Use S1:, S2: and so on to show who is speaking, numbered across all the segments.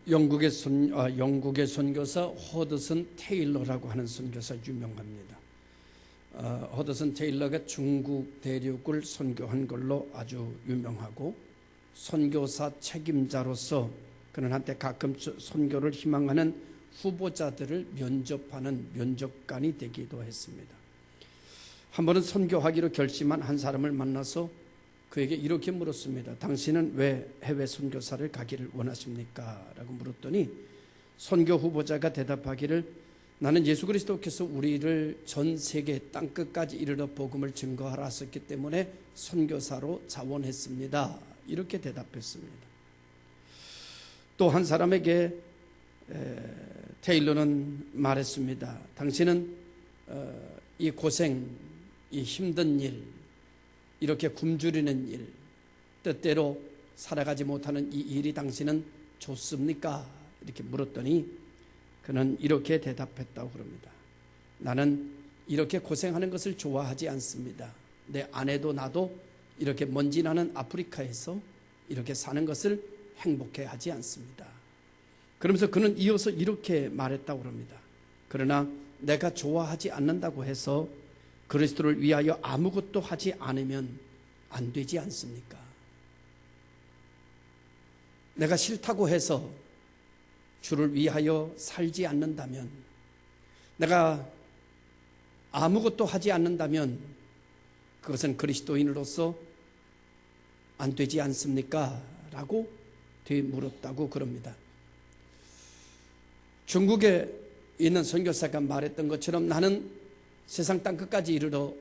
S1: 영국의 선교사 허드슨 테일러라고 하는 선교사 유명합니다. 허드슨 테일러가 중국 대륙을 선교한 걸로 아주 유명하고, 선교사 책임자로서 그는 한때 가끔 선교를 희망하는 후보자들을 면접하는 면접관이 되기도 했습니다. 한 번은 선교하기로 결심한 한 사람을 만나서 그에게 이렇게 물었습니다. 당신은 왜 해외 선교사를 가기를 원하십니까? 라고 물었더니 선교 후보자가 대답하기를, 나는 예수 그리스도께서 우리를 전 세계 땅끝까지 이르러 복음을 증거하라 하셨기 때문에 선교사로 자원했습니다. 이렇게 대답했습니다. 또 한 사람에게 테일러는 말했습니다. 당신은 이 고생, 이 힘든 일, 이렇게 굶주리는 일, 뜻대로 살아가지 못하는 이 일이 당신은 좋습니까? 이렇게 물었더니 그는 이렇게 대답했다고 그럽니다. 나는 이렇게 고생하는 것을 좋아하지 않습니다. 내 아내도 나도 이렇게 먼지 나는 아프리카에서 이렇게 사는 것을 행복해하지 않습니다. 그러면서 그는 이어서 이렇게 말했다고 합니다. 그러나 내가 좋아하지 않는다고 해서 그리스도를 위하여 아무것도 하지 않으면 안 되지 않습니까? 내가 싫다고 해서 주를 위하여 살지 않는다면, 내가 아무것도 하지 않는다면 그것은 그리스도인으로서 안 되지 않습니까? 라고 되물었다고 그럽니다. 중국에 있는 선교사가 말했던 것처럼 나는 세상 땅끝까지 이르러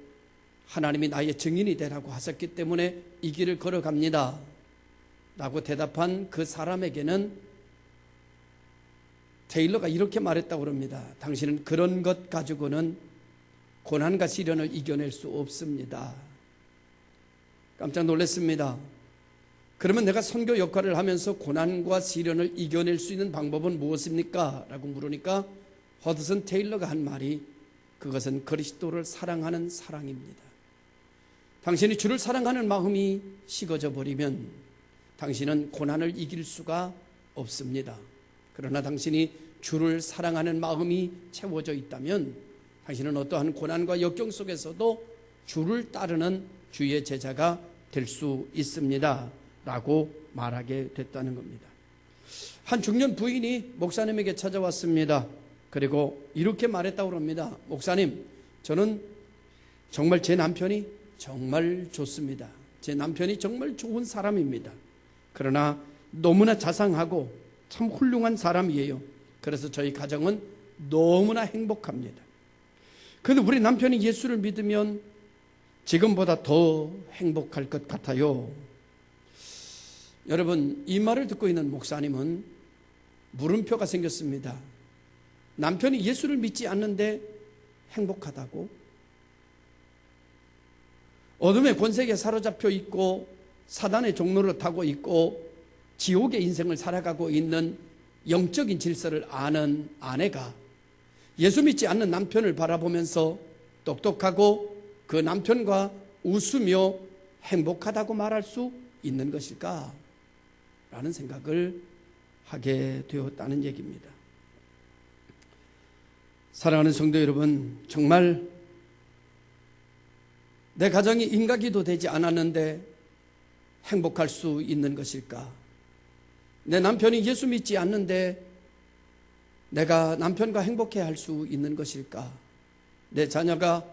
S1: 하나님이 나의 증인이 되라고 하셨기 때문에 이 길을 걸어갑니다 라고 대답한 그 사람에게는 테일러가 이렇게 말했다고 합니다. 당신은 그런 것 가지고는 고난과 시련을 이겨낼 수 없습니다. 깜짝 놀랐습니다. 그러면 내가 선교 역할을 하면서 고난과 시련을 이겨낼 수 있는 방법은 무엇입니까? 라고 물으니까 허드슨 테일러가 한 말이, 그것은 그리스도를 사랑하는 사랑입니다. 당신이 주를 사랑하는 마음이 식어져 버리면 당신은 고난을 이길 수가 없습니다. 그러나 당신이 주를 사랑하는 마음이 채워져 있다면 당신은 어떠한 고난과 역경 속에서도 주를 따르는 주의 제자가 될 수 있습니다 라고 말하게 됐다는 겁니다. 한 중년 부인이 목사님에게 찾아왔습니다. 그리고 이렇게 말했다고 합니다. 목사님, 저는 정말 제 남편이 정말 좋습니다. 제 남편이 정말 좋은 사람입니다. 그러나 너무나 자상하고 참 훌륭한 사람이에요. 그래서 저희 가정은 너무나 행복합니다. 그런데 우리 남편이 예수를 믿으면 지금보다 더 행복할 것 같아요. 여러분, 이 말을 듣고 있는 목사님은 물음표가 생겼습니다. 남편이 예수를 믿지 않는데 행복하다고? 어둠의 권세에 사로잡혀 있고 사단의 종로를 타고 있고 지옥의 인생을 살아가고 있는 영적인 질서를 아는 아내가 예수 믿지 않는 남편을 바라보면서 똑똑하고 그 남편과 웃으며 행복하다고 말할 수 있는 것일까? 라는 생각을 하게 되었다는 얘기입니다. 사랑하는 성도 여러분, 정말 내 가정이 인가기도 되지 않았는데 행복할 수 있는 것일까? 내 남편이 예수 믿지 않는데 내가 남편과 행복해 할 수 있는 것일까? 내 자녀가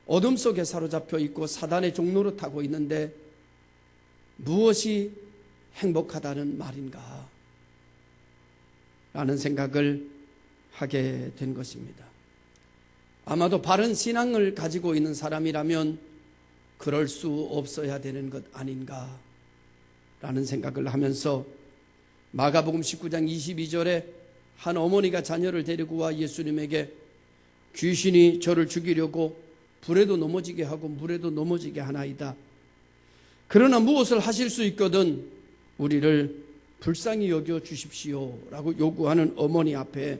S1: 어둠 속에 사로잡혀 있고 사단의 종로를 타고 있는데 무엇이 행복하다는 말인가? 라는 생각을 하게 된 것입니다. 아마도 바른 신앙을 가지고 있는 사람이라면 그럴 수 없어야 되는 것 아닌가? 라는 생각을 하면서 마가복음 19장 22절에 한 어머니가 자녀를 데리고 와 예수님에게 귀신이 저를 죽이려고 불에도 넘어지게 하고 물에도 넘어지게 하나이다. 그러나 무엇을 하실 수 있거든 우리를 불쌍히 여겨 주십시오 라고 요구하는 어머니 앞에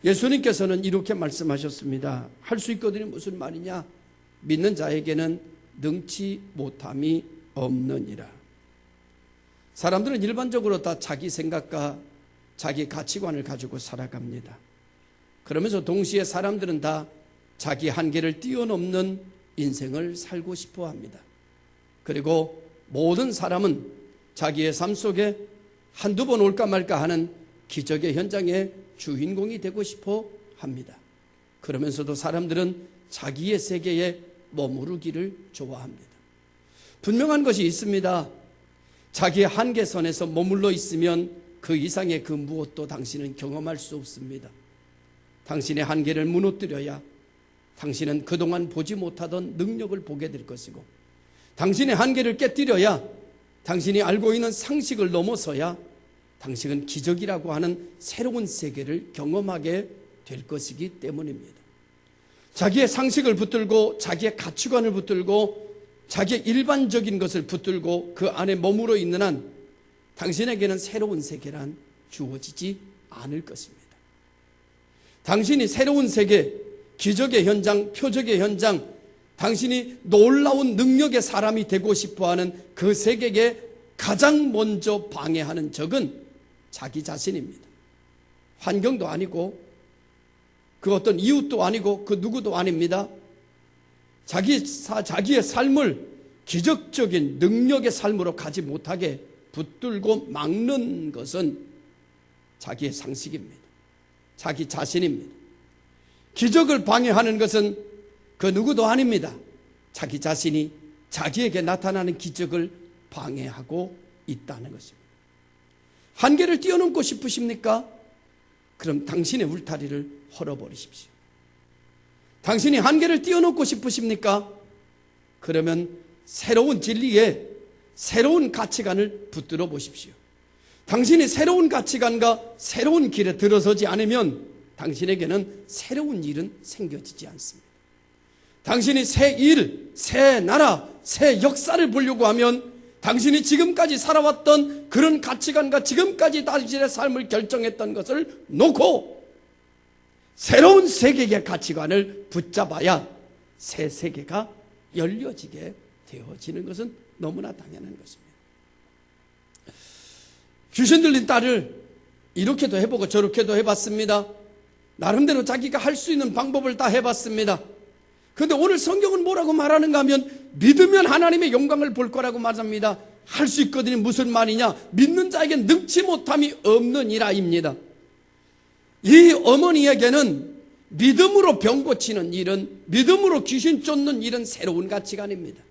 S1: 예수님께서는 이렇게 말씀하셨습니다. 할 수 있거든이 무슨 말이냐? 믿는 자에게는 능치 못함이 없느니라. 사람들은 일반적으로 다 자기 생각과 자기 가치관을 가지고 살아갑니다. 그러면서 동시에 사람들은 다 자기 한계를 뛰어넘는 인생을 살고 싶어 합니다. 그리고 모든 사람은 자기의 삶 속에 한두 번 올까 말까 하는 기적의 현장의 주인공이 되고 싶어 합니다. 그러면서도 사람들은 자기의 세계에 머무르기를 좋아합니다. 분명한 것이 있습니다. 자기의 한계선에서 머물러 있으면 그 이상의 그 무엇도 당신은 경험할 수 없습니다. 당신의 한계를 무너뜨려야 당신은 그동안 보지 못하던 능력을 보게 될 것이고, 당신의 한계를 깨뜨려야 당신이 알고 있는 상식을 넘어서야 당신은 기적이라고 하는 새로운 세계를 경험하게 될 것이기 때문입니다. 자기의 상식을 붙들고 자기의 가치관을 붙들고 자기의 일반적인 것을 붙들고 그 안에 머물러 있는 한 당신에게는 새로운 세계란 주어지지 않을 것입니다. 당신이 새로운 세계, 기적의 현장, 표적의 현장, 당신이 놀라운 능력의 사람이 되고 싶어하는 그 세계에 가장 먼저 방해하는 적은 자기 자신입니다. 환경도 아니고 그 어떤 이웃도 아니고 그 누구도 아닙니다. 자기의 삶을 기적적인 능력의 삶으로 가지 못하게 붙들고 막는 것은 자기의 상식입니다. 자기 자신입니다. 기적을 방해하는 것은 그 누구도 아닙니다. 자기 자신이 자기에게 나타나는 기적을 방해하고 있다는 것입니다. 한계를 뛰어넘고 싶으십니까? 그럼 당신의 울타리를 헐어버리십시오. 당신이 한계를 뛰어넘고 싶으십니까? 그러면 새로운 진리에 새로운 가치관을 붙들어 보십시오. 당신이 새로운 가치관과 새로운 길에 들어서지 않으면 당신에게는 새로운 일은 생겨지지 않습니다. 당신이 새 일, 새 나라, 새 역사를 보려고 하면 당신이 지금까지 살아왔던 그런 가치관과 지금까지 당신의 삶을 결정했던 것을 놓고 새로운 세계의 가치관을 붙잡아야 새 세계가 열려지게 되어지는 것은 너무나 당연한 것입니다. 귀신 들린 딸을 이렇게도 해보고 저렇게도 해봤습니다. 나름대로 자기가 할 수 있는 방법을 다 해봤습니다. 그런데 오늘 성경은 뭐라고 말하는가 하면 믿으면 하나님의 영광을 볼 거라고 말합니다. 할 수 있거든요. 무슨 말이냐? 믿는 자에게 능치 못함이 없느니라입니다. 이 어머니에게는 믿음으로 병 고치는 일은, 믿음으로 귀신 쫓는 일은 새로운 가치관입니다.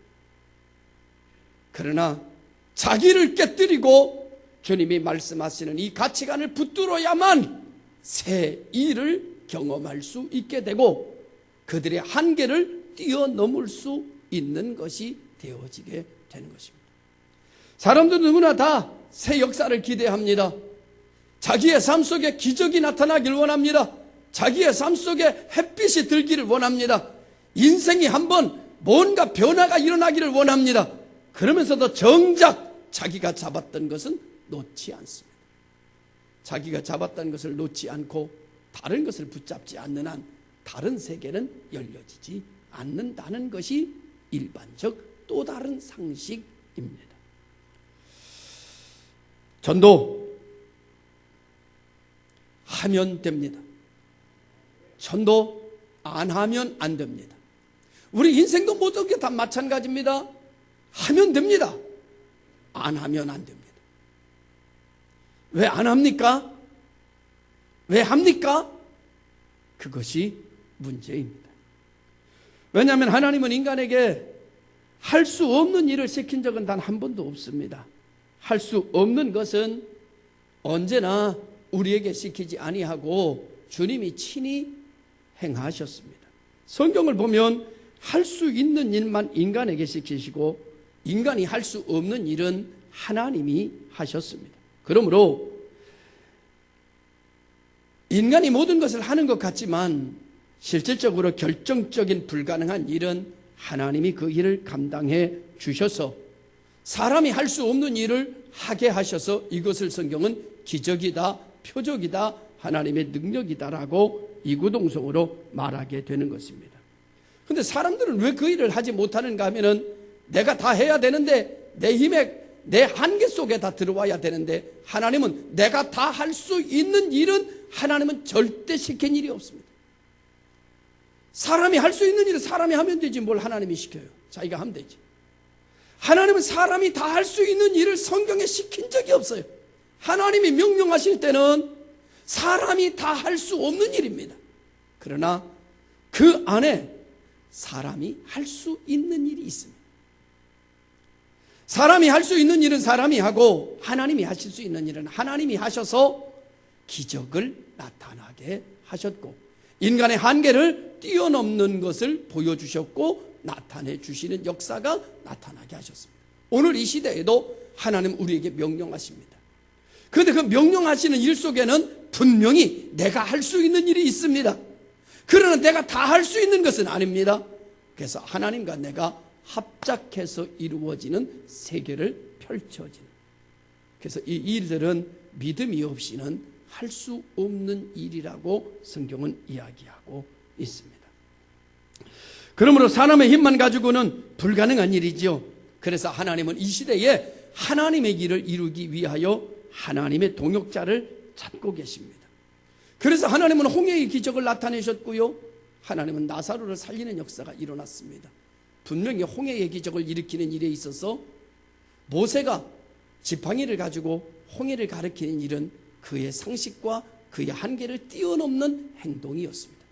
S1: 그러나 자기를 깨뜨리고 주님이 말씀하시는 이 가치관을 붙들어야만 새 일을 경험할 수 있게 되고 그들의 한계를 뛰어넘을 수 있는 것이 되어지게 되는 것입니다. 사람들은 누구나 다 새 역사를 기대합니다. 자기의 삶 속에 기적이 나타나길 원합니다. 자기의 삶 속에 햇빛이 들기를 원합니다. 인생이 한번 뭔가 변화가 일어나기를 원합니다. 그러면서도 정작 자기가 잡았던 것은 놓지 않습니다. 자기가 잡았던 것을 놓지 않고 다른 것을 붙잡지 않는 한 다른 세계는 열려지지 않는다는 것이 일반적 또 다른 상식입니다. 전도 하면 됩니다. 전도 안 하면 안 됩니다. 우리 인생도 모든 게 다 마찬가지입니다. 하면 됩니다. 안 하면 안 됩니다. 왜 안 합니까? 왜 합니까? 그것이 문제입니다. 왜냐하면 하나님은 인간에게 할 수 없는 일을 시킨 적은 단 한 번도 없습니다. 할 수 없는 것은 언제나 우리에게 시키지 아니하고 주님이 친히 행하셨습니다. 성경을 보면 할 수 있는 일만 인간에게 시키시고 인간이 할 수 없는 일은 하나님이 하셨습니다. 그러므로 인간이 모든 것을 하는 것 같지만 실질적으로 결정적인 불가능한 일은 하나님이 그 일을 감당해 주셔서 사람이 할 수 없는 일을 하게 하셔서 이것을 성경은 기적이다, 표적이다, 하나님의 능력이다라고 이구동성으로 말하게 되는 것입니다. 그런데 사람들은 왜 그 일을 하지 못하는가 하면은 내가 다 해야 되는데 내 힘에 내 한계 속에 다 들어와야 되는데, 하나님은 내가 다 할 수 있는 일은 하나님은 절대 시킨 일이 없습니다. 사람이 할 수 있는 일은 사람이 하면 되지 뭘 하나님이 시켜요. 자기가 하면 되지. 하나님은 사람이 다 할 수 있는 일을 성경에 시킨 적이 없어요. 하나님이 명령하실 때는 사람이 다 할 수 없는 일입니다. 그러나 그 안에 사람이 할 수 있는 일이 있습니다. 사람이 할 수 있는 일은 사람이 하고, 하나님이 하실 수 있는 일은 하나님이 하셔서 기적을 나타나게 하셨고, 인간의 한계를 뛰어넘는 것을 보여주셨고 나타내 주시는 역사가 나타나게 하셨습니다. 오늘 이 시대에도 하나님 우리에게 명령하십니다. 그런데 그 명령하시는 일 속에는 분명히 내가 할 수 있는 일이 있습니다. 그러나 내가 다 할 수 있는 것은 아닙니다. 그래서 하나님과 내가 합작해서 이루어지는 세계를 펼쳐지는, 그래서 이 일들은 믿음이 없이는 할 수 없는 일이라고 성경은 이야기하고 있습니다. 그러므로 사람의 힘만 가지고는 불가능한 일이지요. 그래서 하나님은 이 시대에 하나님의 일을 이루기 위하여 하나님의 동역자를 찾고 계십니다. 그래서 하나님은 홍해의 기적을 나타내셨고요, 하나님은 나사로를 살리는 역사가 일어났습니다. 분명히 홍해의 기적을 일으키는 일에 있어서 모세가 지팡이를 가지고 홍해를 가리키는 일은 그의 상식과 그의 한계를 뛰어넘는 행동이었습니다.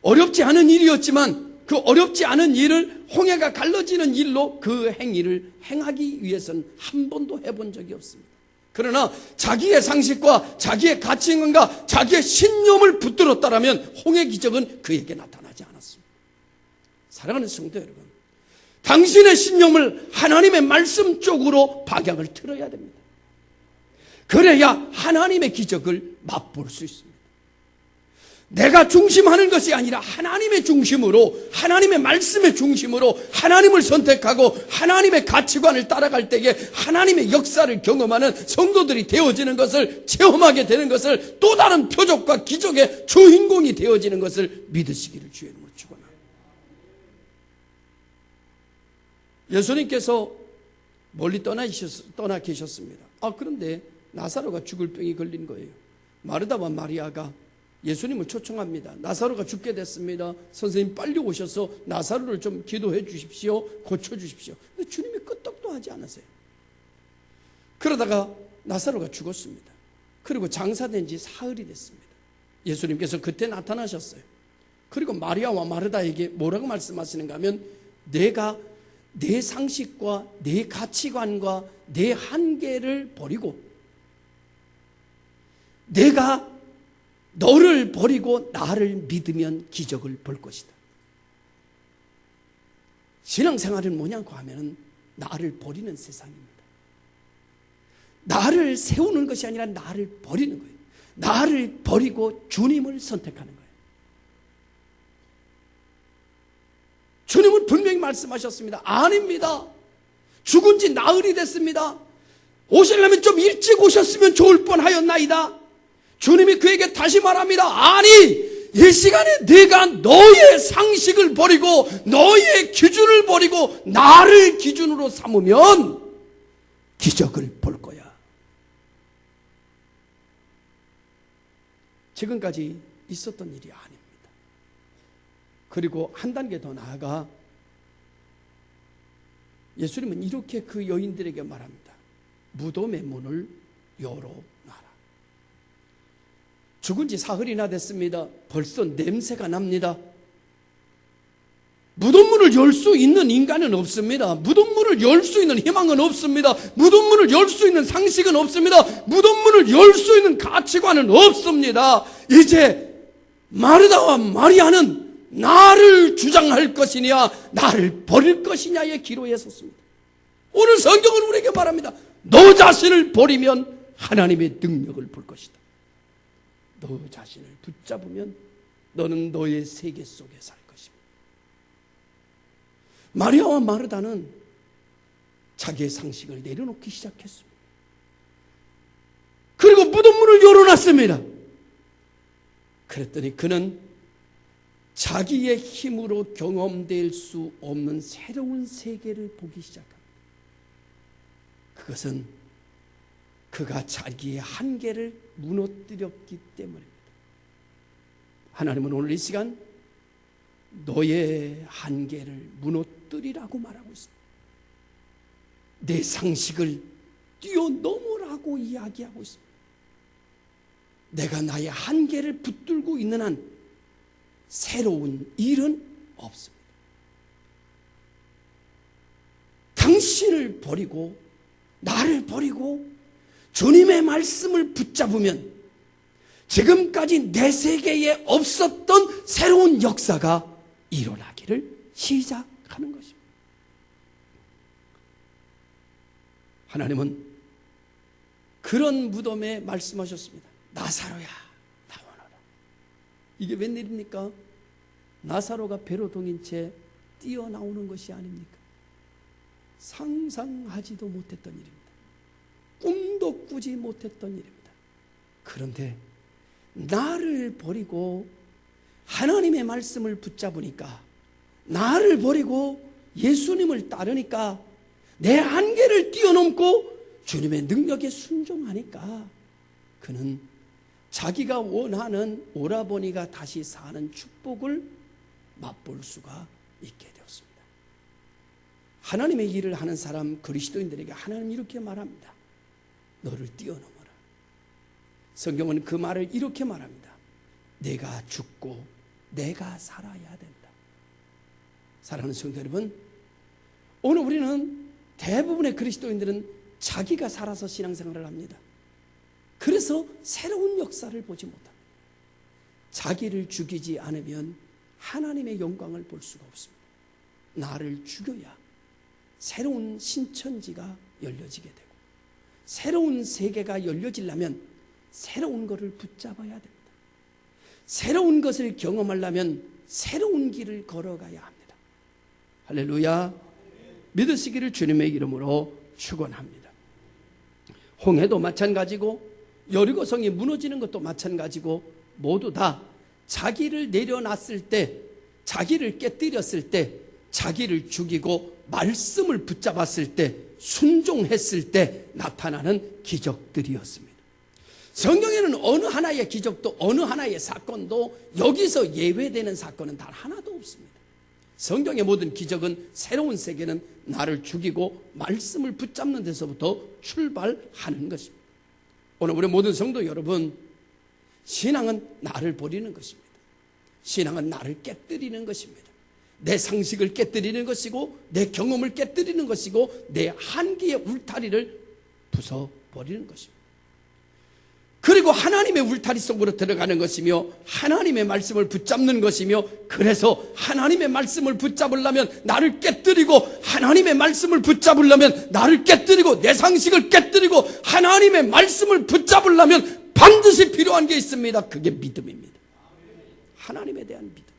S1: 어렵지 않은 일이었지만 그 어렵지 않은 일을 홍해가 갈라지는 일로 그 행위를 행하기 위해서는 한 번도 해본 적이 없습니다. 그러나 자기의 상식과 자기의 가치관과 자기의 신념을 붙들었다라면 홍해 기적은 그에게 나타나지 않았습니다. 사랑하는 성도 여러분, 당신의 신념을 하나님의 말씀 쪽으로 방향을 틀어야 됩니다. 그래야 하나님의 기적을 맛볼 수 있습니다. 내가 중심하는 것이 아니라 하나님의 중심으로, 하나님의 말씀의 중심으로 하나님을 선택하고 하나님의 가치관을 따라갈 때에 하나님의 역사를 경험하는 성도들이 되어지는 것을, 체험하게 되는 것을, 또 다른 표적과 기적의 주인공이 되어지는 것을 믿으시기를 주의 이름으로 축원합니다. 예수님께서 멀리 떠나 계셨습니다. 그런데 나사로가 죽을 병이 걸린 거예요. 마르다와 마리아가 예수님을 초청합니다. 나사로가 죽게 됐습니다. 선생님 빨리 오셔서 나사로를 좀 기도해 주십시오. 고쳐주십시오. 근데 주님이 끄떡도 하지 않으세요. 그러다가 나사로가 죽었습니다. 그리고 장사된 지 사흘이 됐습니다. 예수님께서 그때 나타나셨어요. 그리고 마리아와 마르다에게 뭐라고 말씀하시는가 하면, 내가 내 상식과 내 가치관과 내 한계를 버리고 내가 너를 버리고 나를 믿으면 기적을 볼 것이다. 신앙생활은 뭐냐고 하면 나를 버리는 세상입니다. 나를 세우는 것이 아니라 나를 버리는 거예요. 나를 버리고 주님을 선택하는 거예요. 주님은 분명히 말씀하셨습니다. 아닙니다. 죽은 지 나흘이 됐습니다. 오시려면 좀 일찍 오셨으면 좋을 뻔하였나이다. 주님이 그에게 다시 말합니다. 아니, 이 시간에 네가 너의 상식을 버리고 너의 기준을 버리고 나를 기준으로 삼으면 기적을 볼 거야. 지금까지 있었던 일이 아닙니다. 그리고 한 단계 더 나아가 예수님은 이렇게 그 여인들에게 말합니다. 무덤의 문을 열어놔라. 죽은 지 사흘이나 됐습니다. 벌써 냄새가 납니다. 무덤문을 열 수 있는 인간은 없습니다. 무덤문을 열 수 있는 희망은 없습니다. 무덤문을 열 수 있는 상식은 없습니다. 무덤문을 열 수 있는 가치관은 없습니다. 이제 마르다와 마리아는 나를 주장할 것이냐 나를 버릴 것이냐의 기로에 섰습니다. 오늘 성경은 우리에게 말합니다. 너 자신을 버리면 하나님의 능력을 볼 것이다. 너 자신을 붙잡으면 너는 너의 세계 속에 살 것입니다. 마리아와 마르다는 자기의 상식을 내려놓기 시작했습니다. 그리고 무덤문을 열어놨습니다. 그랬더니 그는 자기의 힘으로 경험될 수 없는 새로운 세계를 보기 시작합니다. 그것은 그가 자기의 한계를 무너뜨렸기 때문입니다. 하나님은 오늘 이 시간 너의 한계를 무너뜨리라고 말하고 있습니다. 내 상식을 뛰어넘으라고 이야기하고 있습니다. 내가 나의 한계를 붙들고 있는 한 새로운 일은 없습니다. 당신을 버리고 나를 버리고 주님의 말씀을 붙잡으면 지금까지 내 세계에 없었던 새로운 역사가 일어나기를 시작하는 것입니다. 하나님은 그런 무덤에 말씀하셨습니다. 나사로야 나오너라. 이게 웬일입니까? 나사로가 배로 동인 채 뛰어나오는 것이 아닙니까? 상상하지도 못했던 일입니다. 꿈도 꾸지 못했던 일입니다. 그런데 나를 버리고 하나님의 말씀을 붙잡으니까, 나를 버리고 예수님을 따르니까, 내 한계를 뛰어넘고 주님의 능력에 순종하니까 그는 자기가 원하는 오라버니가 다시 사는 축복을 맛볼 수가 있게 되었습니다. 하나님의 일을 하는 사람 그리스도인들에게 하나님 이렇게 말합니다. 너를 뛰어넘어라. 성경은 그 말을 이렇게 말합니다. 내가 죽고 내가 살아야 된다. 사랑하는 성도 여러분, 오늘 우리는 대부분의 그리스도인들은 자기가 살아서 신앙생활을 합니다. 그래서 새로운 역사를 보지 못합니다. 자기를 죽이지 않으면 하나님의 영광을 볼 수가 없습니다. 나를 죽여야 새로운 신천지가 열려지게 되고, 새로운 세계가 열려지려면 새로운 것을 붙잡아야 됩니다. 새로운 것을 경험하려면 새로운 길을 걸어가야 합니다. 할렐루야. 믿으시기를 주님의 이름으로 축원합니다. 홍해도 마찬가지고 여리고성이 무너지는 것도 마찬가지고 모두 다 자기를 내려놨을 때, 자기를 깨뜨렸을 때, 자기를 죽이고 말씀을 붙잡았을 때, 순종했을 때 나타나는 기적들이었습니다. 성경에는 어느 하나의 기적도 어느 하나의 사건도 여기서 예외되는 사건은 단 하나도 없습니다. 성경의 모든 기적은, 새로운 세계는 나를 죽이고 말씀을 붙잡는 데서부터 출발하는 것입니다. 오늘 우리 모든 성도 여러분, 신앙은 나를 버리는 것입니다. 신앙은 나를 깨뜨리는 것입니다. 내 상식을 깨뜨리는 것이고, 내 경험을 깨뜨리는 것이고, 내 한계의 울타리를 부숴버리는 것입니다. 그리고 하나님의 울타리 속으로 들어가는 것이며, 하나님의 말씀을 붙잡는 것이며, 그래서 하나님의 말씀을 붙잡으려면 나를 깨뜨리고, 하나님의 말씀을 붙잡으려면 나를 깨뜨리고, 내 상식을 깨뜨리고, 하나님의 말씀을 붙잡으려면 반드시 필요한 게 있습니다. 그게 믿음입니다. 하나님에 대한 믿음.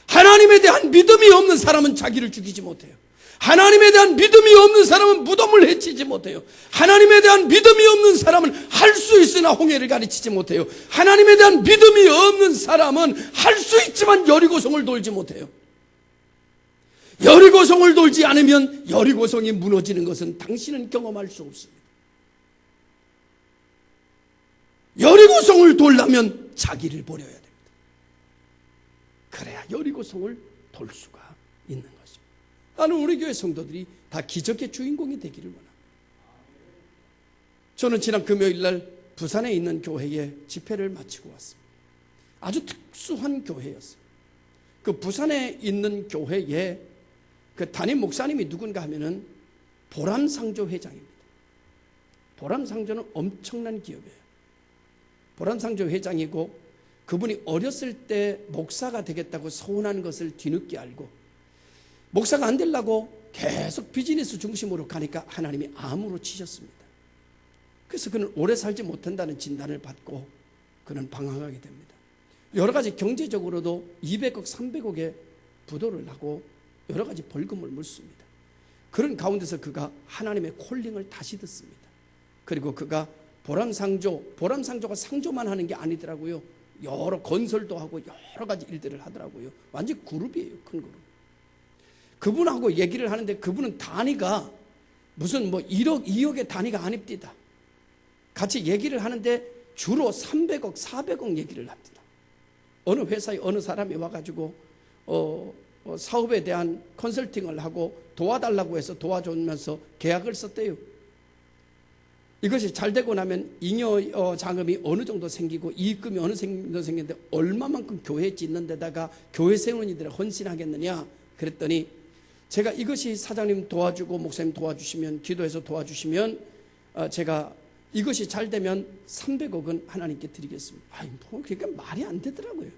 S1: 하나님에 대한 믿음이 없는 사람은 자기를 죽이지 못해요. 하나님에 대한 믿음이 없는 사람은 무덤을 해치지 못해요. 하나님에 대한 믿음이 없는 사람은 할 수 있으나 홍해를 가르치지 못해요. 하나님에 대한 믿음이 없는 사람은 할 수 있지만 여리고성을 돌지 못해요. 여리고성을 돌지 않으면 여리고성이 무너지는 것은 당신은 경험할 수 없습니다. 여리고성을 돌려면 자기를 버려야 됩니다. 그래야 여리고성을 돌 수가 있는 것입니다. 나는 우리 교회 성도들이 다 기적의 주인공이 되기를 원합니다. 저는 지난 금요일 날 부산에 있는 교회에 집회를 마치고 왔습니다. 아주 특수한 교회였어요. 그 부산에 있는 교회에 그 담임 목사님이 누군가 하면은 보람상조 회장입니다. 보람상조는 엄청난 기업이에요. 보람상조 회장이고, 그분이 어렸을 때 목사가 되겠다고 소원한 것을 뒤늦게 알고 목사가 안 되려고 계속 비즈니스 중심으로 가니까 하나님이 암으로 치셨습니다. 그래서 그는 오래 살지 못한다는 진단을 받고 그는 방황하게 됩니다. 여러 가지 경제적으로도 200억, 300억의 부도를 나고 여러 가지 벌금을 물습니다. 그런 가운데서 그가 하나님의 콜링을 다시 듣습니다. 그리고 그가 보람상조가 상조만 하는 게 아니더라고요. 여러 건설도 하고 여러 가지 일들을 하더라고요. 완전 그룹이에요. 큰 그룹. 그분하고 얘기를 하는데 그분은 단위가 무슨 뭐 1억, 2억의 단위가 아닙니다. 같이 얘기를 하는데 주로 300억, 400억 얘기를 합니다. 어느 회사에 어느 사람이 와가지고 사업에 대한 컨설팅을 하고 도와달라고 해서 도와주면서 계약을 썼대요. 이것이 잘 되고 나면 잉여 자금이 어느 정도 생기고 이익금이 어느 정도 생기는데 얼마만큼 교회 짓는 데다가 교회 세우는 이들을 헌신하겠느냐 그랬더니 제가 이것이 사장님 도와주고 목사님 도와주시면 기도해서 도와주시면 제가 이것이 잘 되면 300억은 하나님께 드리겠습니다. 아니 뭐 그러니까 말이 안 되더라고요.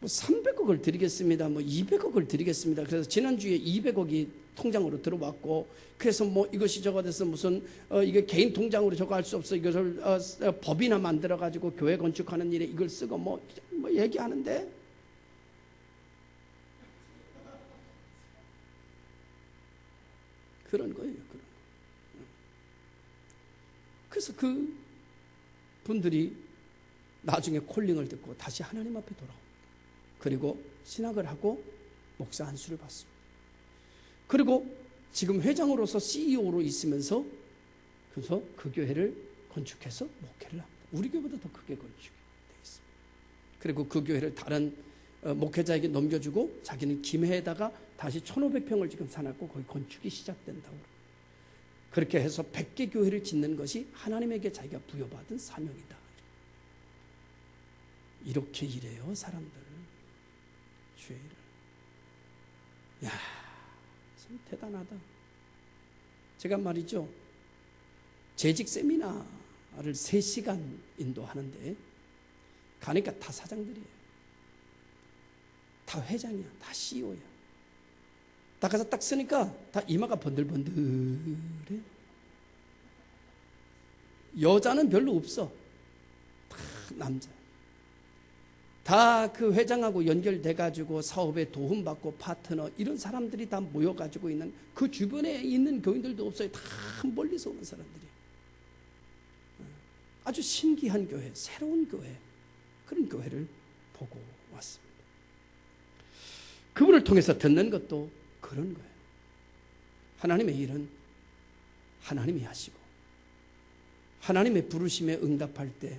S1: 뭐 300억을 드리겠습니다. 뭐 200억을 드리겠습니다. 그래서 지난주에 200억이 통장으로 들어왔고 그래서 뭐 이것이 저거 돼서 무슨 이게 개인 통장으로 저거 할 수 없어 이것을 법이나 만들어 가지고 교회 건축하는 일에 이걸 쓰고 뭐 얘기하는데 그런 거예요. 그래서 그 분들이 나중에 콜링을 듣고 다시 하나님 앞에 돌아옵니다. 그리고 신학을 하고 목사 안수를 받습니다. 그리고 지금 회장으로서 CEO로 있으면서 그래서 그 교회를 건축해서 목회를 합니다. 우리 교회보다 더 크게 건축이 되어 있습니다. 그리고 그 교회를 다른 목회자에게 넘겨주고 자기는 김해에다가 다시 1,500평을 지금 사놨고 거기 건축이 시작된다고. 그렇게 해서 100개 교회를 짓는 것이 하나님에게 자기가 부여받은 사명이다. 이렇게 일해요 사람들. 주의 일을. 야, 참 대단하다. 제가 말이죠, 재직 세미나를 3시간 인도하는데 가니까 다 사장들이에요. 다 회장이야. 다 CEO야. 딱 가서 딱 쓰니까 다 이마가 번들번들해. 여자는 별로 없어. 다 남자. 다 그 회장하고 연결돼가지고 사업에 도움받고 파트너 이런 사람들이 다 모여가지고 있는 그 주변에 있는 교인들도 없어요. 다 멀리서 오는 사람들이. 아주 신기한 교회, 새로운 교회, 그런 교회를 보고 왔습니다. 그분을 통해서 듣는 것도 그런 거예요. 하나님의 일은 하나님이 하시고 하나님의 부르심에 응답할 때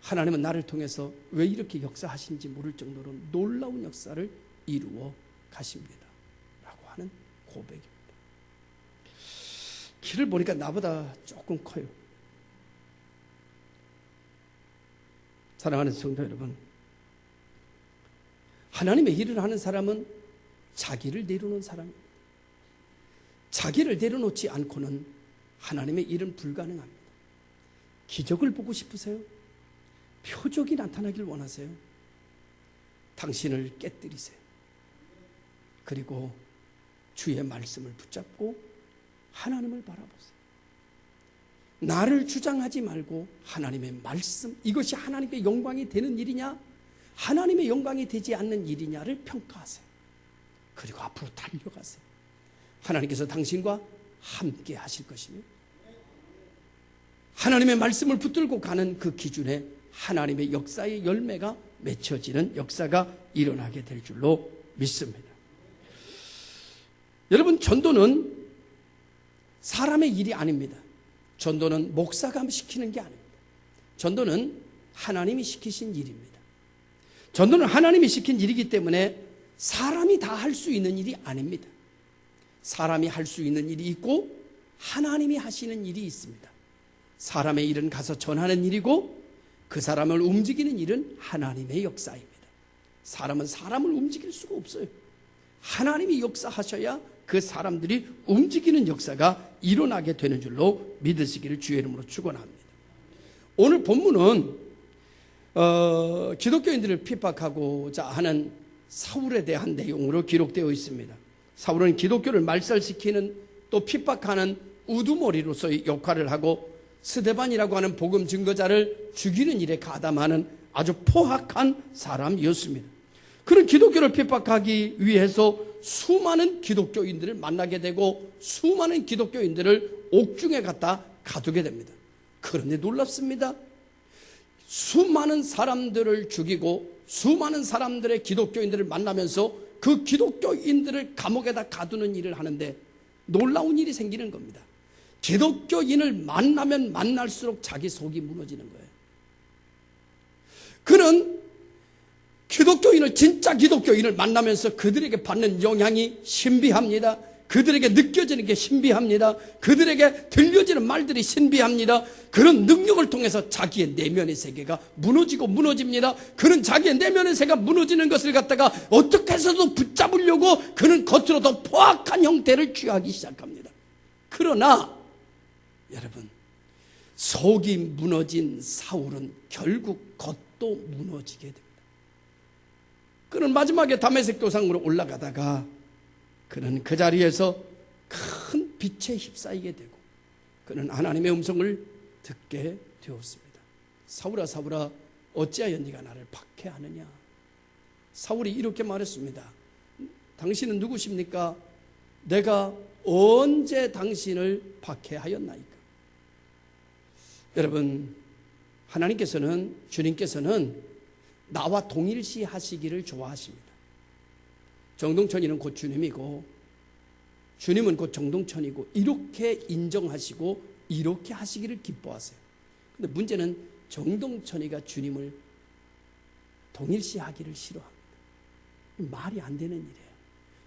S1: 하나님은 나를 통해서 왜 이렇게 역사하시는지 모를 정도로 놀라운 역사를 이루어 가십니다 라고 하는 고백입니다. 길을 보니까 나보다 조금 커요. 사랑하는 성도 여러분, 하나님의 일을 하는 사람은 자기를 내려놓은 사람입니다. 자기를 내려놓지 않고는 하나님의 일은 불가능합니다. 기적을 보고 싶으세요? 표적이 나타나길 원하세요? 당신을 깨뜨리세요. 그리고 주의 말씀을 붙잡고 하나님을 바라보세요. 나를 주장하지 말고 하나님의 말씀, 이것이 하나님의 영광이 되는 일이냐 하나님의 영광이 되지 않는 일이냐를 평가하세요. 그리고 앞으로 달려가세요. 하나님께서 당신과 함께 하실 것이며 하나님의 말씀을 붙들고 가는 그 기준에 하나님의 역사의 열매가 맺혀지는 역사가 일어나게 될 줄로 믿습니다. 여러분, 전도는 사람의 일이 아닙니다. 전도는 목사가 시키는 게 아닙니다. 전도는 하나님이 시키신 일입니다. 전도는 하나님이 시킨 일이기 때문에 사람이 다 할 수 있는 일이 아닙니다. 사람이 할 수 있는 일이 있고 하나님이 하시는 일이 있습니다. 사람의 일은 가서 전하는 일이고 그 사람을 움직이는 일은 하나님의 역사입니다. 사람은 사람을 움직일 수가 없어요. 하나님이 역사하셔야 그 사람들이 움직이는 역사가 일어나게 되는 줄로 믿으시기를 주의 이름으로 축원합니다. 오늘 본문은 기독교인들을 핍박하고자 하는 사울에 대한 내용으로 기록되어 있습니다. 사울은 기독교를 말살시키는 또 핍박하는 우두머리로서의 역할을 하고 스데반이라고 하는 복음 증거자를 죽이는 일에 가담하는 아주 포악한 사람이었습니다. 그런 기독교를 핍박하기 위해서 수많은 기독교인들을 만나게 되고 수많은 기독교인들을 옥중에 갖다 가두게 됩니다. 그런데 놀랍습니다. 수많은 사람들을 죽이고 수많은 사람들의 기독교인들을 만나면서 그 기독교인들을 감옥에다 가두는 일을 하는데 놀라운 일이 생기는 겁니다. 기독교인을 만나면 만날수록 자기 속이 무너지는 거예요. 그는 기독교인을, 진짜 기독교인을 만나면서 그들에게 받는 영향이 신비합니다. 그들에게 느껴지는 게 신비합니다. 그들에게 들려지는 말들이 신비합니다. 그런 능력을 통해서 자기의 내면의 세계가 무너지고 무너집니다. 그는 자기의 내면의 세계가 무너지는 것을 갖다가 어떻게 해서도 붙잡으려고 그는 겉으로 더 포악한 형태를 취하기 시작합니다. 그러나 여러분, 속이 무너진 사울은 결국 겉도 무너지게 됩니다. 그는 마지막에 다메섹 도상으로 올라가다가 그는 그 자리에서 큰 빛에 휩싸이게 되고 그는 하나님의 음성을 듣게 되었습니다. 사울아, 사울아, 어찌하여 네가 나를 박해하느냐? 사울이 이렇게 말했습니다. 당신은 누구십니까? 내가 언제 당신을 박해하였나이까? 여러분, 하나님께서는, 주님께서는 나와 동일시 하시기를 좋아하십니다. 정동천이는 곧 주님이고 주님은 곧 정동천이고 이렇게 인정하시고 이렇게 하시기를 기뻐하세요. 그런데 문제는 정동천이가 주님을 동일시하기를 싫어합니다. 말이 안 되는 일이에요.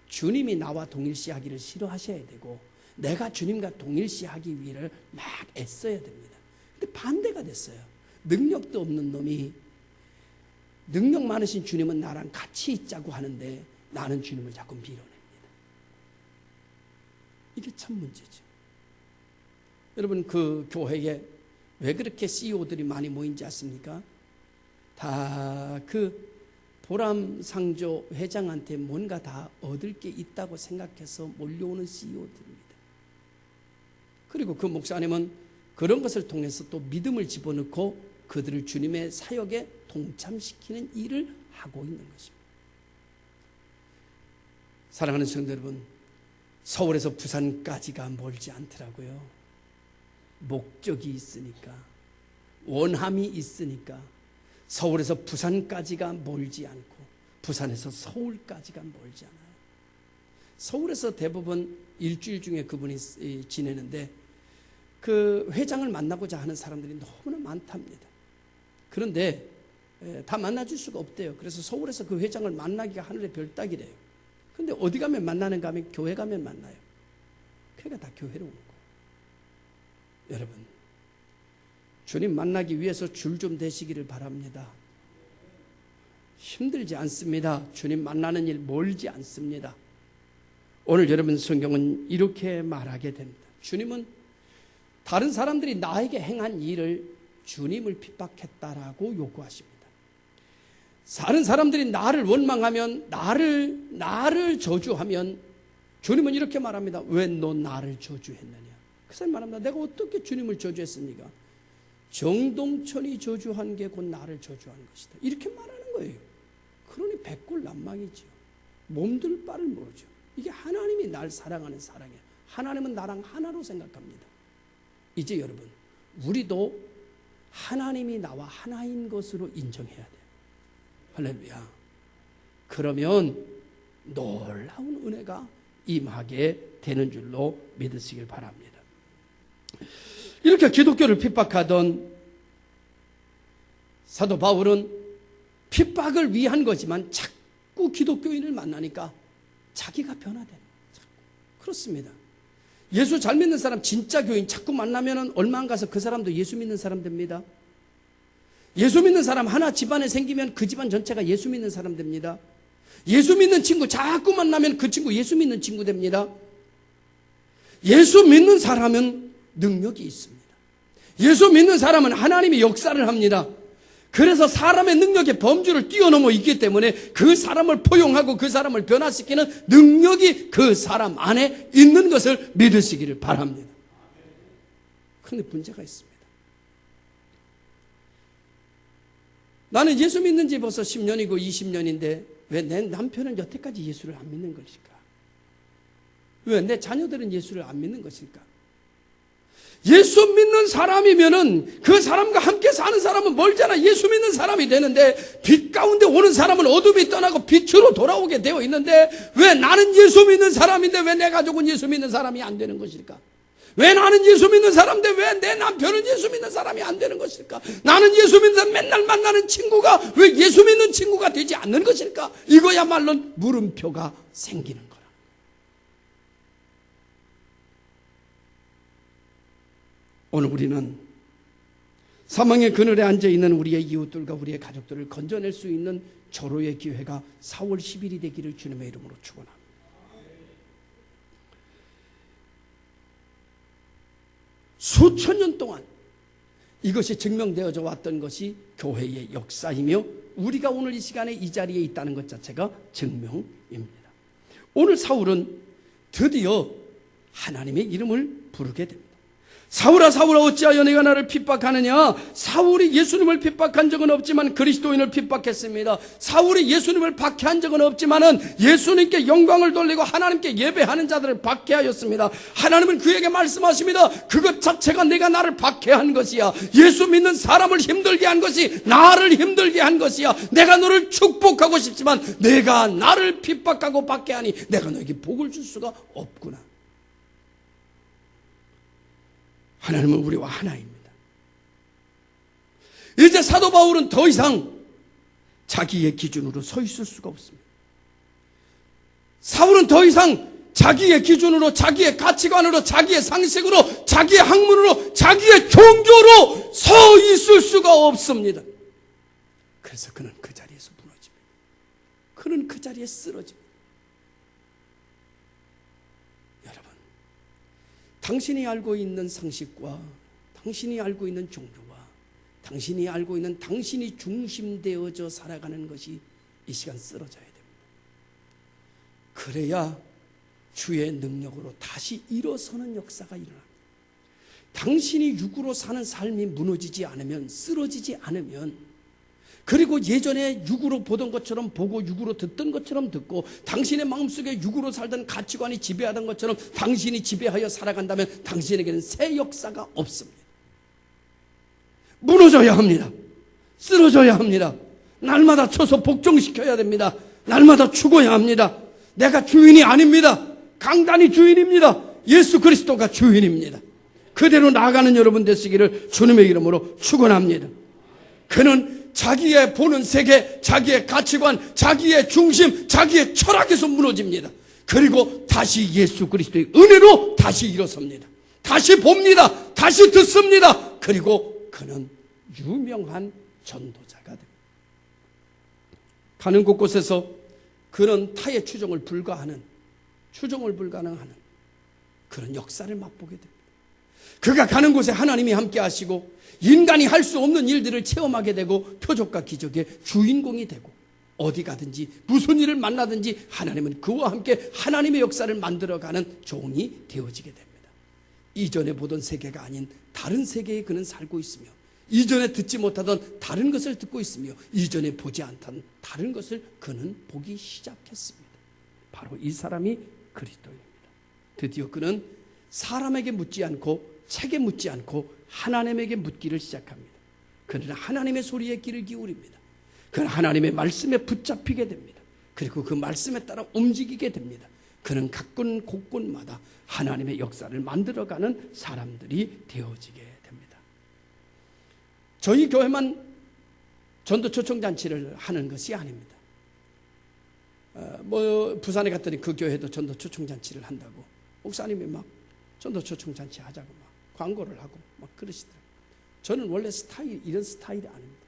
S1: 주님이 나와 동일시하기를 싫어하셔야 되고 내가 주님과 동일시하기 위해 막 애써야 됩니다. 근데 반대가 됐어요. 능력도 없는 놈이 능력 많으신 주님은 나랑 같이 있자고 하는데 나는 주님을 자꾸 밀어냅니다. 이게 참 문제죠. 여러분, 그 교회에 왜 그렇게 CEO들이 많이 모인지 아십니까? 다 그 보람상조 회장한테 뭔가 다 얻을 게 있다고 생각해서 몰려오는 CEO들입니다. 그리고 그 목사님은 그런 것을 통해서 또 믿음을 집어넣고 그들을 주님의 사역에 동참시키는 일을 하고 있는 것입니다. 사랑하는 성도 여러분, 서울에서 부산까지가 멀지 않더라고요. 목적이 있으니까, 원함이 있으니까 서울에서 부산까지가 멀지 않고 부산에서 서울까지가 멀지 않아요. 서울에서 대부분 일주일 중에 그분이 지내는데 그 회장을 만나고자 하는 사람들이 너무나 많답니다. 그런데 다 만나줄 수가 없대요. 그래서 서울에서 그 회장을 만나기가 하늘의 별따기래요. 근데 어디 가면 만나는가 하면 교회 가면 만나요. 그러니까 다 교회로 오는 거예요. 여러분, 주님 만나기 위해서 줄 좀 대시기를 바랍니다. 힘들지 않습니다. 주님 만나는 일 멀지 않습니다. 오늘 여러분 성경은 이렇게 말하게 됩니다. 주님은 다른 사람들이 나에게 행한 일을 주님을 핍박했다라고 요구하십니다. 다른 사람들이 나를 원망하면, 나를 저주하면 주님은 이렇게 말합니다. 왜 너 나를 저주했느냐? 그 사람이 말합니다. 내가 어떻게 주님을 저주했습니까? 정동천이 저주한 게 곧 나를 저주한 것이다. 이렇게 말하는 거예요. 그러니 백골난망이죠. 몸둘 바를 모르죠. 이게 하나님이 날 사랑하는 사랑이에요. 하나님은 나랑 하나로 생각합니다. 이제 여러분, 우리도 하나님이 나와 하나인 것으로 인정해야 돼요. 할렐루야. 그러면 놀라운 은혜가 임하게 되는 줄로 믿으시길 바랍니다. 이렇게 기독교를 핍박하던 사도 바울은 핍박을 위한 거지만 자꾸 기독교인을 만나니까 자기가 변화되는 거예요. 그렇습니다. 예수 잘 믿는 사람, 진짜 교인 자꾸 만나면 얼마 안 가서 그 사람도 예수 믿는 사람 됩니다. 예수 믿는 사람 하나 집안에 생기면 그 집안 전체가 예수 믿는 사람 됩니다. 예수 믿는 친구 자꾸 만나면 그 친구 예수 믿는 친구 됩니다. 예수 믿는 사람은 능력이 있습니다. 예수 믿는 사람은 하나님이 역사를 합니다. 그래서 사람의 능력의 범주를 뛰어넘어 있기 때문에 그 사람을 포용하고 그 사람을 변화시키는 능력이 그 사람 안에 있는 것을 믿으시기를 바랍니다. 그런데 문제가 있습니다. 나는 예수 믿는 지 벌써 10년이고 20년인데 왜 내 남편은 여태까지 예수를 안 믿는 것일까? 왜 내 자녀들은 예수를 안 믿는 것일까? 예수 믿는 사람이면은 그 사람과 함께 사는 사람은 멀잖아. 예수 믿는 사람이 되는데 빛 가운데 오는 사람은 어둠이 떠나고 빛으로 돌아오게 되어 있는데 왜 나는 예수 믿는 사람인데 왜 내 가족은 예수 믿는 사람이 안 되는 것일까? 왜 나는 예수 믿는 사람인데 왜 내 남편은 예수 믿는 사람이 안 되는 것일까? 나는 예수 믿는 사람 맨날 만나는 친구가 왜 예수 믿는 친구가 되지 않는 것일까? 이거야말로 물음표가 생기는 거라. 오늘 우리는 사망의 그늘에 앉아있는 우리의 이웃들과 우리의 가족들을 건져낼 수 있는 절호의 기회가 4월 10일이 되기를 주님의 이름으로 축원합니다. 수천 년 동안 이것이 증명되어져 왔던 것이 교회의 역사이며 우리가 오늘 이 시간에 이 자리에 있다는 것 자체가 증명입니다. 오늘 사울은 드디어 하나님의 이름을 부르게 됩니다. 사울아 사울아 어찌하여 내가 나를 핍박하느냐. 사울이 예수님을 핍박한 적은 없지만 그리스도인을 핍박했습니다. 사울이 예수님을 박해한 적은 없지만은 예수님께 영광을 돌리고 하나님께 예배하는 자들을 박해하였습니다. 하나님은 그에게 말씀하십니다. 그것 자체가 내가 나를 박해한 것이야. 예수 믿는 사람을 힘들게 한 것이 나를 힘들게 한 것이야. 내가 너를 축복하고 싶지만 내가 나를 핍박하고 박해하니 내가 너에게 복을 줄 수가 없구나. 하나님은 우리와 하나입니다. 이제 사도 바울은 더 이상 자기의 기준으로 서 있을 수가 없습니다. 사울은 더 이상 자기의 기준으로, 자기의 가치관으로, 자기의 상식으로, 자기의 학문으로, 자기의 종교로 서 있을 수가 없습니다. 그래서 그는 그 자리에서 무너집니다. 그는 그 자리에 쓰러집니다. 당신이 알고 있는 상식과 당신이 알고 있는 종교와 당신이 알고 있는 당신이 중심되어져 살아가는 것이 이 시간 쓰러져야 됩니다. 그래야 주의 능력으로 다시 일어서는 역사가 일어납니다. 당신이 육으로 사는 삶이 무너지지 않으면, 쓰러지지 않으면, 그리고 예전에 육으로 보던 것처럼 보고 육으로 듣던 것처럼 듣고 당신의 마음속에 육으로 살던 가치관이 지배하던 것처럼 당신이 지배하여 살아간다면 당신에게는 새 역사가 없습니다. 무너져야 합니다. 쓰러져야 합니다. 날마다 쳐서 복종시켜야 됩니다. 날마다 죽어야 합니다. 내가 주인이 아닙니다. 강단이 주인입니다. 예수 그리스도가 주인입니다. 그대로 나아가는 여러분 되시기를 주님의 이름으로 축원합니다. 그는 자기의 보는 세계, 자기의 가치관, 자기의 중심, 자기의 철학에서 무너집니다. 그리고 다시 예수 그리스도의 은혜로 다시 일어섭니다. 다시 봅니다. 다시 듣습니다. 그리고 그는 유명한 전도자가 됩니다. 가는 곳곳에서 그는 타의 추종을 불가하는, 추종을 불가능하는 그런 역사를 맛보게 됩니다. 그가 가는 곳에 하나님이 함께 하시고 인간이 할 수 없는 일들을 체험하게 되고 표적과 기적의 주인공이 되고 어디 가든지 무슨 일을 만나든지 하나님은 그와 함께 하나님의 역사를 만들어가는 종이 되어지게 됩니다. 이전에 보던 세계가 아닌 다른 세계에 그는 살고 있으며 이전에 듣지 못하던 다른 것을 듣고 있으며 이전에 보지 않던 다른 것을 그는 보기 시작했습니다. 바로 이 사람이 그리스도입니다. 드디어 그는 사람에게 묻지 않고 책에 묻지 않고 하나님에게 묻기를 시작합니다. 그는 하나님의 소리에 귀를 기울입니다. 그는 하나님의 말씀에 붙잡히게 됩니다. 그리고 그 말씀에 따라 움직이게 됩니다. 그는 각군 곳곳마다 하나님의 역사를 만들어가는 사람들이 되어지게 됩니다. 저희 교회만 전도 초청잔치를 하는 것이 아닙니다. 부산에 갔더니 그 교회도 전도 초청잔치를 한다고 목사님이 막 전도 초청잔치 하자고 막 광고를 하고 막 그러시더라고요. 저는 원래 이런 스타일이 아닙니다.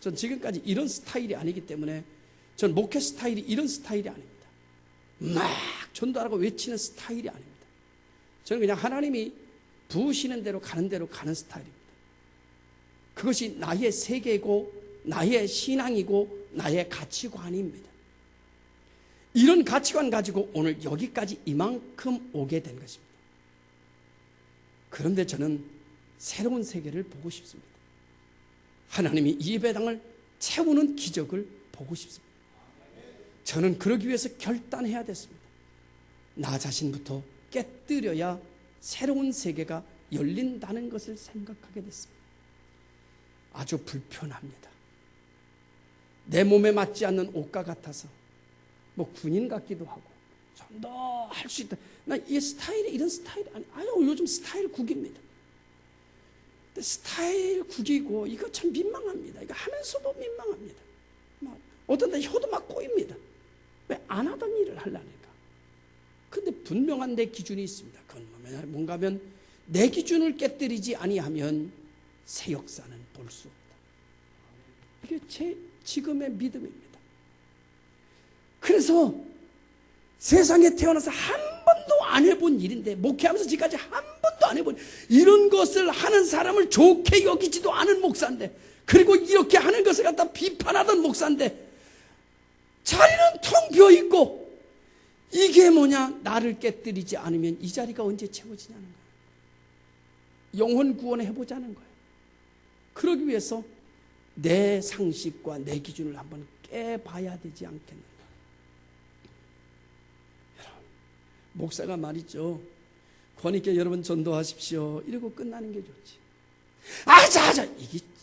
S1: 전 지금까지 이런 스타일이 아니기 때문에 전 목회 스타일이 이런 스타일이 아닙니다. 막 전도하라고 외치는 스타일이 아닙니다. 저는 그냥 하나님이 부으시는 대로 가는 스타일입니다. 그것이 나의 세계고 나의 신앙이고 나의 가치관입니다. 이런 가치관 가지고 오늘 여기까지 이만큼 오게 된 것입니다. 그런데 저는 새로운 세계를 보고 싶습니다. 하나님이 이 예배당을 채우는 기적을 보고 싶습니다. 저는 그러기 위해서 결단해야 됐습니다. 나 자신부터 깨뜨려야 새로운 세계가 열린다는 것을 생각하게 됐습니다. 아주 불편합니다. 내 몸에 맞지 않는 옷과 같아서 뭐 군인 같기도 하고 좀 더 할 수 있다. 나 이 스타일이 이런 스타일이 아니요, 요즘 스타일 국입니다. 근데 스타일 국이고 이거 참 민망합니다. 이거 하면서도 민망합니다. 막 어떤 날 혀도 막 꼬입니다. 왜 안 하던 일을 하려니까. 근데 분명한 내 기준이 있습니다. 그건 뭔가 하면 내 기준을 깨뜨리지 아니하면 새 역사는 볼 수 없다. 이게 제 지금의 믿음입니다. 그래서 세상에 태어나서 한 번도 안 해본 일인데, 목회하면서 지금까지 한 번도 안 해본 이런 것을 하는 사람을 좋게 여기지도 않은 목사인데, 그리고 이렇게 하는 것을 갖다 비판하던 목사인데, 자리는 텅 비어있고, 이게 뭐냐? 나를 깨뜨리지 않으면 이 자리가 언제 채워지냐는 거예요. 영혼 구원을 해보자는 거예요. 그러기 위해서 내 상식과 내 기준을 한번 깨봐야 되지 않겠는가. 여러분, 목사가 말이죠, 권위께 여러분 전도하십시오 이러고 끝나는 게 좋지. 아자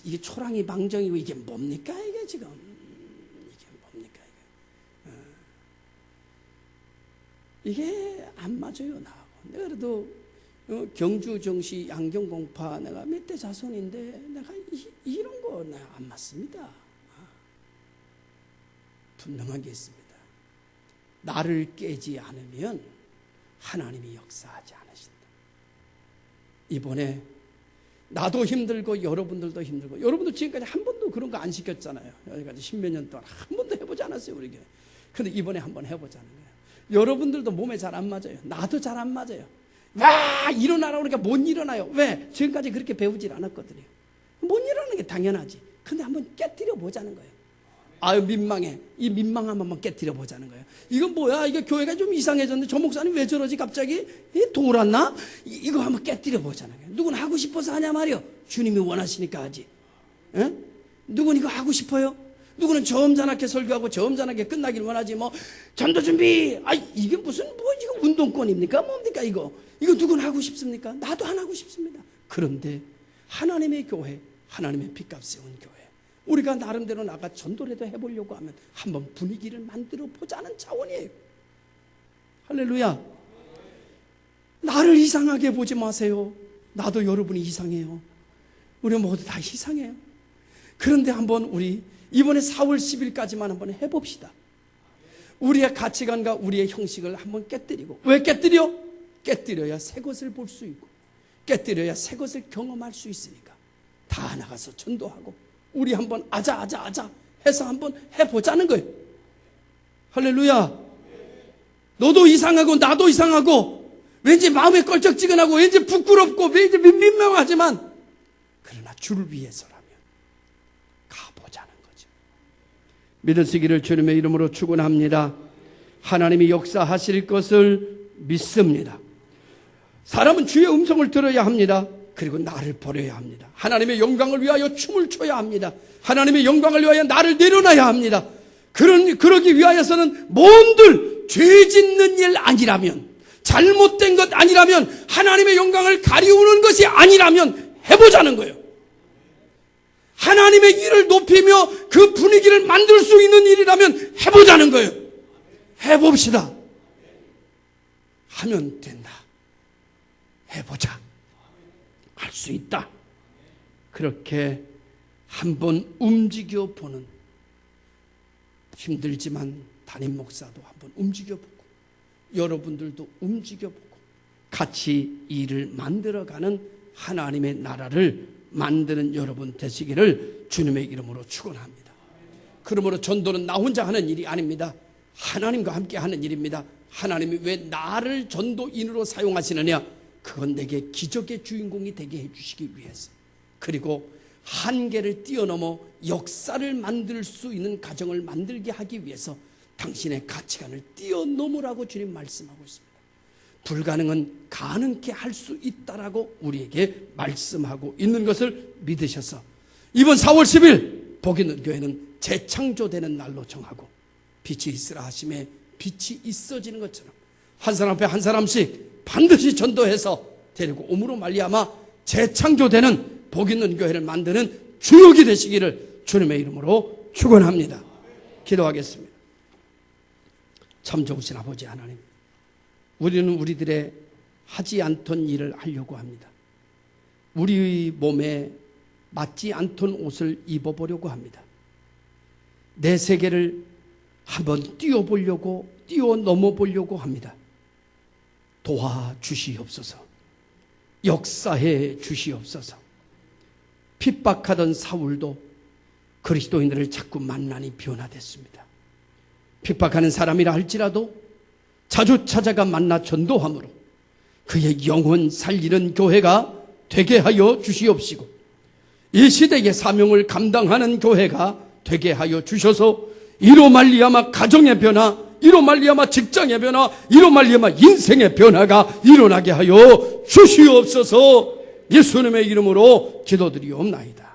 S1: 이게 초랑이 방정이고 이게 뭡니까 이게 지금, 이게 뭡니까 이게 안 맞아요 나하고. 내가 그래도 경주 정시 양경공파 내가 몇 대 자손인데 내가 이런 거 내가 안 맞습니다. 분명한 게 있습니다. 나를 깨지 않으면 하나님이 역사하지 않으신다. 이번에 나도 힘들고 여러분들도 힘들고, 여러분도 지금까지 한 번도 그런 거 안 시켰잖아요. 여기까지 10몇 년 동안 한 번도 해보지 않았어요 우리 교회. 근데 이번에 한번 해보자는 거예요. 여러분들도 몸에 잘 안 맞아요. 나도 잘 안 맞아요. 와 일어나라고 그러니까 못 일어나요. 왜? 지금까지 그렇게 배우질 않았거든요. 못 일어나는 게 당연하지. 근데 한번 깨뜨려 보자는 거예요. 아유 민망해. 이 민망함 한번 깨뜨려 보자는 거예요. 이건 뭐야? 이게 교회가 좀 이상해졌는데 저 목사님 왜 저러지 갑자기? 돌았나? 이거 한번 깨뜨려 보자는 거예요. 누군 하고 싶어서 하냐 말이요. 주님이 원하시니까 하지. 에? 누군 이거 하고 싶어요? 누구는 점잖게 설교하고 점잖게 끝나길 원하지. 뭐 전도 준비. 이게 무슨 이거 운동권입니까? 뭡니까 이거? 이거 누군 하고 싶습니까? 나도 안 하고 싶습니다. 그런데 하나님의 교회, 하나님의 핏값 세운 교회, 우리가 나름대로 나가 전도라도 해보려고 하면 한번 분위기를 만들어 보자는 차원이에요. 할렐루야. 나를 이상하게 보지 마세요. 나도 여러분이 이상해요. 우리 모두 다 이상해요. 그런데 한번 우리 이번에 4월 10일까지만 한번 해봅시다. 우리의 가치관과 우리의 형식을 한번 깨뜨리고. 왜 깨뜨려? 깨뜨려야 새 것을 볼 수 있고, 깨뜨려야 새 것을 경험할 수 있으니까 다 나가서 전도하고 우리 한번 아자 해서 한번 해보자는 거예요. 할렐루야. 너도 이상하고 나도 이상하고 왠지 마음에 껄쩍지근하고 왠지 부끄럽고 왠지 민망하지만, 그러나 주를 위해서라면 가보자는 거죠. 믿으시기를 주님의 이름으로 축원합니다. 하나님이 역사하실 것을 믿습니다. 사람은 주의 음성을 들어야 합니다. 그리고 나를 버려야 합니다. 하나님의 영광을 위하여 춤을 춰야 합니다. 하나님의 영광을 위하여 나를 내려놔야 합니다. 그러기 위하여서는 뭔들 죄 짓는 일 아니라면, 잘못된 것 아니라면, 하나님의 영광을 가리우는 것이 아니라면 해보자는 거예요. 하나님의 일을 높이며 그 분위기를 만들 수 있는 일이라면 해보자는 거예요. 해봅시다. 하면 된다. 해보자. 할 수 있다. 그렇게 한번 움직여보는, 힘들지만 담임 목사도 한번 움직여보고 여러분들도 움직여보고 같이 일을 만들어가는 하나님의 나라를 만드는 여러분 되시기를 주님의 이름으로 축원합니다. 그러므로 전도는 나 혼자 하는 일이 아닙니다. 하나님과 함께 하는 일입니다. 하나님이 왜 나를 전도인으로 사용하시느냐? 그건 내게 기적의 주인공이 되게 해주시기 위해서, 그리고 한계를 뛰어넘어 역사를 만들 수 있는 가정을 만들게 하기 위해서 당신의 가치관을 뛰어넘으라고 주님 말씀하고 있습니다. 불가능은 가능케 할 수 있다라고 우리에게 말씀하고 있는 것을 믿으셔서 이번 4월 10일 복인 교회는 재창조되는 날로 정하고, 빛이 있으라 하심에 빛이 있어지는 것처럼 한 사람 앞에 한 사람씩 반드시 전도해서 데리고 오므로 말미암아 재창조되는 복 있는 교회를 만드는 주역이 되시기를 주님의 이름으로 축원합니다. 기도하겠습니다. 참 좋으신 아버지 하나님, 우리는 우리들의 하지 않던 일을 하려고 합니다. 우리 몸에 맞지 않던 옷을 입어보려고 합니다. 내 세계를 한번 뛰어넘어 보려고 합니다. 도와주시옵소서. 역사해 주시옵소서. 핍박하던 사울도 그리스도인들을 자꾸 만나니 변화됐습니다. 핍박하는 사람이라 할지라도 자주 찾아가 만나 전도함으로 그의 영혼 살리는 교회가 되게 하여 주시옵시고, 이 시대의 사명을 감당하는 교회가 되게 하여 주셔서 이로 말미암아 가정의 변화, 이로 말미암아 직장의 변화, 이로 말미암아 인생의 변화가 일어나게 하여 주시옵소서. 예수님의 이름으로 기도드리옵나이다.